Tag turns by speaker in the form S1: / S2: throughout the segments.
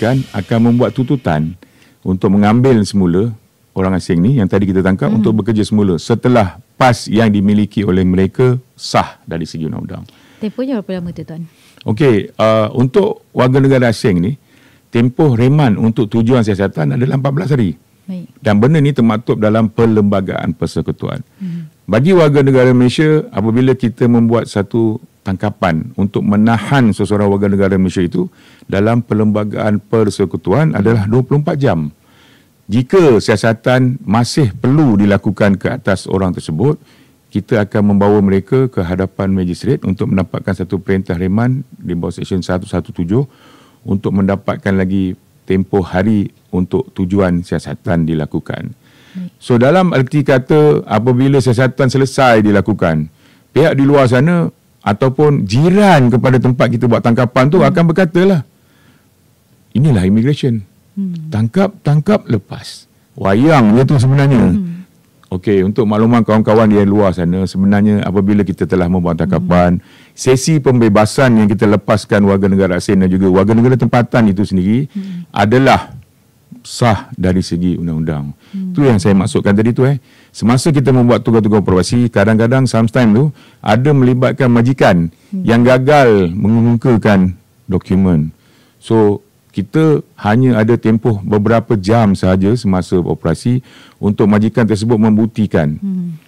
S1: Kebajikan akan membuat tuntutan untuk mengambil semula orang asing ni yang tadi kita tangkap untuk bekerja semula setelah PAS yang dimiliki oleh mereka sah dari segi undang-undang.
S2: Tempohnya berapa lama tu, Tuan?
S1: Okey, untuk warga negara asing ni, tempoh reman untuk tujuan siasatan adalah 14 hari.
S2: Baik.
S1: Dan benda ni termaktub dalam Perlembagaan Persekutuan. Bagi warga negara Malaysia, apabila kita membuat satu tangkapan untuk menahan seseorang warga negara Malaysia itu, dalam Perlembagaan Persekutuan adalah 24 jam. Jika siasatan masih perlu dilakukan ke atas orang tersebut, kita akan membawa mereka ke hadapan magistrate untuk mendapatkan satu perintah reman di bawah Seksyen 117 untuk mendapatkan lagi tempoh hari untuk tujuan siasatan dilakukan. So dalam erti kata apabila siasatan selesai dilakukan, pihak di luar sana ataupun jiran kepada tempat kita buat tangkapan tu akan berkatalah, inilah immigration. Tangkap, lepas. Wayang je tu sebenarnya. Okey, untuk makluman kawan-kawan di luar sana, sebenarnya apabila kita telah membuat tangkapan, sesi pembebasan yang kita lepaskan warga negara asing dan juga warga negara tempatan itu sendiri adalah sah dari segi undang-undang. Itu yang saya maksudkan tadi tu. Semasa kita membuat tugas-tugas probasi, kadang-kadang sometimes tu ada melibatkan majikan yang gagal mengumumkakan dokumen. So kita hanya ada tempoh beberapa jam sahaja semasa operasi untuk majikan tersebut membuktikan.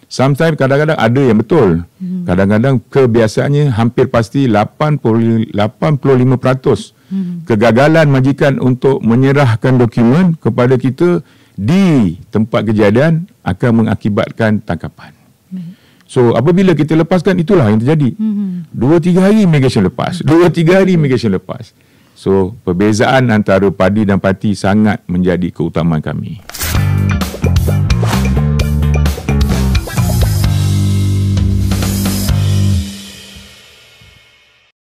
S1: Sometimes kadang-kadang ada yang betul. Kadang-kadang kebiasaannya hampir pasti 85% kegagalan majikan untuk menyerahkan dokumen kepada kita di tempat kejadian akan mengakibatkan tangkapan. So apabila kita lepaskan, itulah yang terjadi. 2-3 hari immigration lepas. 2-3 hari immigration lepas. So, perbezaan antara padi dan parti sangat menjadi keutamaan kami.